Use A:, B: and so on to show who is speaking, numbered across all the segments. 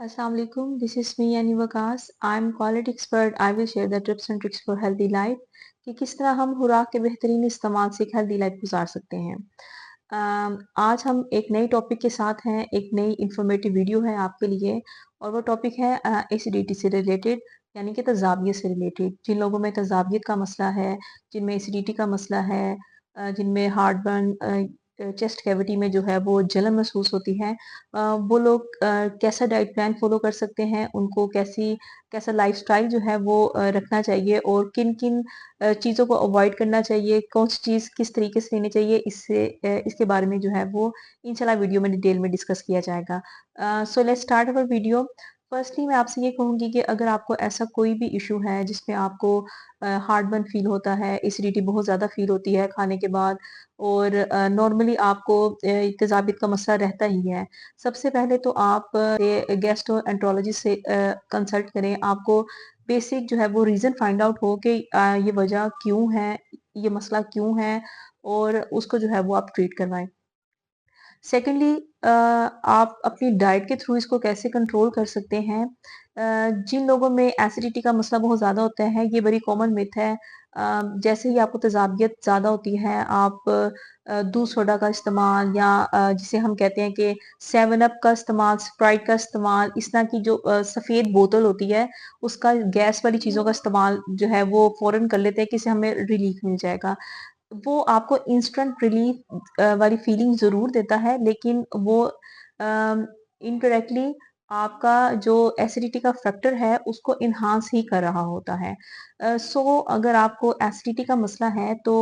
A: Assalamu alaikum. This is me Ani Waqas. I'm quality expert. I will share the tips and tricks for healthy life کہ کس طرح ہم خوراک کے بہترین استعمال سے ایک healthy life گزار سکتے ہیں. آج ہم ایک نئی ٹاپک کے ساتھ ہیں. ایک نئی انفارمیٹیو ویڈیو ہے آپ کے لیے اور وہ ٹاپک ہے ایسیڈیٹی سے ریلیٹڈ، یعنی کہ تذابیت سے ریلیٹڈ. جن لوگوں میں تذابیت کا مسئلہ ہے، جن میں ایسیڈیٹی کا مسئلہ ہے، جن میں ہارٹ برن، چیسٹ کیوٹی میں جو ہے وہ جلن محسوس ہوتی ہے، وہ لوگ کیسا ڈائٹ پلان فالو کر سکتے ہیں، ان کو کیسا لائف سٹائل جو ہے وہ رکھنا چاہیے، اور کن کن چیزوں کو اوائڈ کرنا چاہیے، کون سی چیز کس طریقے سے لینی چاہیے، اس کے بارے میں جو ہے وہ انشاءاللہ ویڈیو میں ڈیٹیل میں ڈسکس کیا جائے گا. So let's start our video. Firstly میں آپ سے یہ کہوں گی کہ اگر آپ کو ایسا کوئی بھی ایشو ہے جس میں آپ کو ہارٹ برن فیل ہوتا ہے، ایسیڈیٹی بہت زیادہ فیل ہوتی ہے کھانے کے بعد، اور نارملی آپ کو تذابیت کا مسئلہ رہتا ہی ہے، سب سے پہلے تو آپ گیسٹرو انٹرولوجسٹ سے کنسلٹ کریں. آپ کو بیسک جو ہے وہ ریزن فائنڈ آؤٹ ہو کہ یہ وجہ کیوں ہے، یہ مسئلہ کیوں ہے، اور اس کو جو ہے وہ آپ ٹریٹ کروائیں. سیکنڈلی، آپ اپنی ڈائٹ کے تھرو اس کو کیسے کنٹرول کر سکتے ہیں. جن لوگوں میں ایسیڈیٹی کا مسئلہ بہت زیادہ ہوتا ہے، یہ بڑی کامن مت ہے. جیسے ہی آپ کو تذابیت زیادہ ہوتی ہے، آپ دودھ سوڈا کا استعمال، یا جسے ہم کہتے ہیں کہ 7 اپ کا استعمال، اسپرائٹ کا استعمال، اس طرح کی جو سفید بوتل ہوتی ہے اس کا، گیس والی چیزوں کا استعمال جو ہے وہ فوراً کر لیتے ہیں کہ اس سے ہمیں ریلیف مل جائے گا. وہ آپ کو انسٹنٹ ریلیف والی فیلنگ ضرور دیتا ہے، لیکن وہ انڈائریکٹلی آپ کا جو ایسیڈیٹی کا فیکٹر ہے اس کو انہانس ہی کر رہا ہوتا ہے. سو اگر آپ کو ایسیڈیٹی کا مسئلہ ہے تو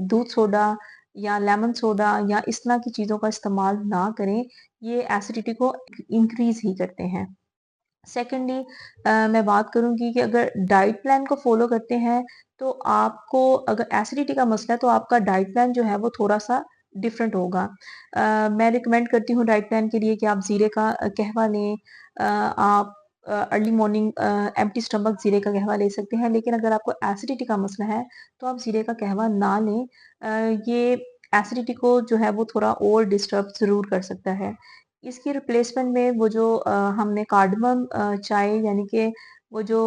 A: دودھ سوڈا یا لیمن سوڈا یا اس طرح کی چیزوں کا استعمال نہ کریں، یہ ایسیڈیٹی کو انکریز ہی کرتے ہیں. سیکنڈلی، میں بات کروں گی کہ اگر ڈائٹ پلان کو فالو کرتے ہیں تو آپ کو، اگر ایسیڈیٹی کا مسئلہ ہے تو آپ کا ڈائٹ پلان جو ہے وہ تھوڑا سا ڈفرینٹ ہوگا. میں ریکمینڈ کرتی ہوں ڈائٹ پلان کے لیے کہ آپ زیرے کا قہوہ لیں. آپ ارلی مارننگ ایمٹی اسٹمک زیرے کا قہوہ لے سکتے ہیں، لیکن اگر آپ کو ایسیڈیٹی کا مسئلہ ہے تو آپ زیرے کا قہوہ نہ لیں. یہ ایسیڈیٹی کو جو ہے وہ تھوڑا اور ڈسٹرب ضرور کر سکتا ہے. اس کی ریپلیسمنٹ میں وہ جو ہم نے کارڈمم چائے، یعنی کہ وہ جو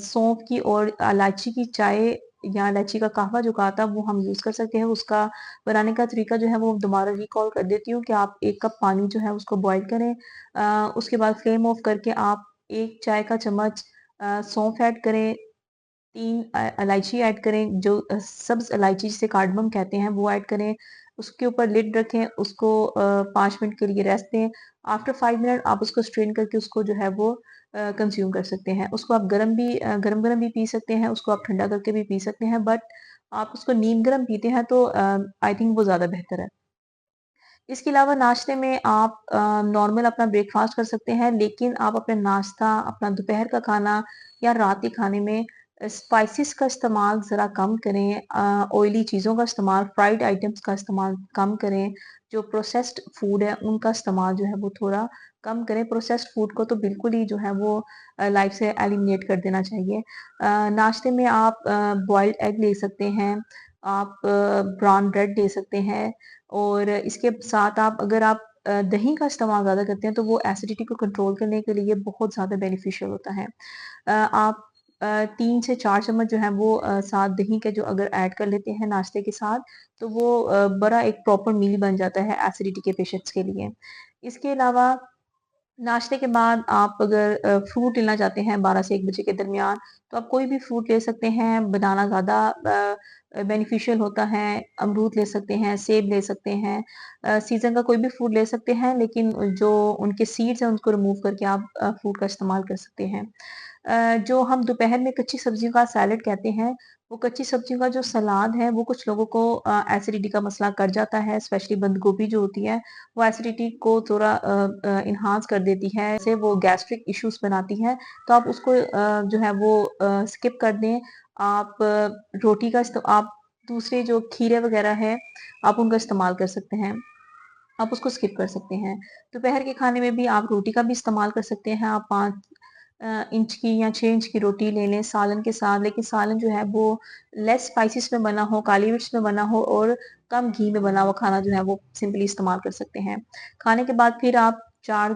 A: سونف کی اور الائچی کی چائے یا الائچی کا قہوہ جو کہا تھا، وہ ہم یوز کر سکتے ہیں. اس کا بنانے کا طریقہ جو ہے وہ دوبارہ ریکال کر دیتی ہوں کہ آپ 1 کپ پانی جو ہے اس کو بوائل کریں. اس کے بعد فلیم آف کر کے آپ 1 چائے کا چمچ سونف ایڈ کریں، 3 الائچی ایڈ کریں، جو سبز الائچی جسے کارڈمم کہتے ہیں وہ ایڈ کریں. اس کے اوپر لڈ رکھیں، اس کو 5 منٹ کے لیے ریسٹ دیں. آفٹر 5 منٹ آپ اس کو اسٹرین کر کے اس کو جو ہے وہ کنزیوم کر سکتے ہیں. اس کو آپ گرم بھی پی سکتے ہیں، اس کو آپ ٹھنڈا کر کے بھی پی سکتے ہیں، بٹ آپ اس کو نیم گرم پیتے ہیں تو آئی تھنک وہ زیادہ بہتر ہے. اس کے علاوہ ناشتے میں آپ نارمل اپنا بریک فاسٹ کر سکتے ہیں، لیکن آپ اپنا ناشتہ، اپنا دوپہر کا کھانا یا رات کے کھانے میں اسپائسز کا استعمال ذرا کم کریں. آئلی چیزوں کا استعمال، فرائیڈ آئٹمس کا استعمال کم کریں. جو پروسیسڈ فوڈ ہے ان کا استعمال جو ہے وہ تھوڑا کم کریں. پروسیسڈ فوڈ کو تو بالکل ہی جو ہے وہ لائف سے ایلیمنیٹ کر دینا چاہیے. ناشتے میں آپ بوائلڈ ایگ لے سکتے ہیں، آپ براؤن بریڈ لے سکتے ہیں، اور اس کے ساتھ اگر آپ دہی کا استعمال زیادہ کرتے ہیں تو وہ ایسیڈیٹی کو کنٹرول کرنے کے لیے بہت زیادہ بینیفیشیل ہوتا ہے. آپ 3 سے 4 چمچ جو ہے وہ ساتھ دہی کے جو اگر ایڈ کر لیتے ہیں ناشتے کے ساتھ، تو وہ بڑا ایک پراپر میل بن جاتا ہے ایسیڈیٹی کے پیشنٹس کے لیے. اس کے علاوہ ناشتے کے بعد آپ اگر فروٹ لینا چاہتے ہیں 12 سے 1 بجے کے درمیان، تو آپ کوئی بھی فروٹ لے سکتے ہیں. بنانا زیادہ بینیفیشیل ہوتا ہے. امرود لے سکتے ہیں، سیب لے سکتے ہیں، سیزن کا کوئی بھی فروٹ لے سکتے ہیں، لیکن جو ان کے سیڈز ہیں ان کو ریموو کر کے آپ فروٹ کا استعمال کر سکتے ہیں. جو ہم دوپہر میں کچی سبزیوں کا سیلڈ کہتے ہیں، وہ کچی سبزیوں کا جو سلاد ہے وہ کچھ لوگوں کو ایسیڈیٹی کا مسئلہ کر جاتا ہے. اسپیشلی بند گوبھی جو ہوتی ہے وہ ایسیڈیٹی کو تھوڑا انہانس کر دیتی ہے، سے وہ گیسٹرک ایشوز بناتی ہے. تو آپ اس کو جو ہے وہ اسکپ کر دیں. آپ روٹی کا آپ دوسرے جو کھیرے وغیرہ ہے آپ ان کا استعمال کر سکتے ہیں، آپ اس کو اسکپ کر سکتے ہیں. دوپہر کے کھانے میں بھی آپ روٹی کا بھی استعمال کر سکتے ہیں. آپ 5 انچ کی یا 6 انچ کی روٹی لے لیں سالن کے ساتھ، لیکن سالن جو ہے وہ لیس اسپائسز میں بنا ہو، کالی مرچ میں بنا ہو، اور کم گھی میں بنا ہوا کھانا جو ہے وہ سمپلی استعمال کر سکتے ہیں. کھانے کے بعد پھر آپ 4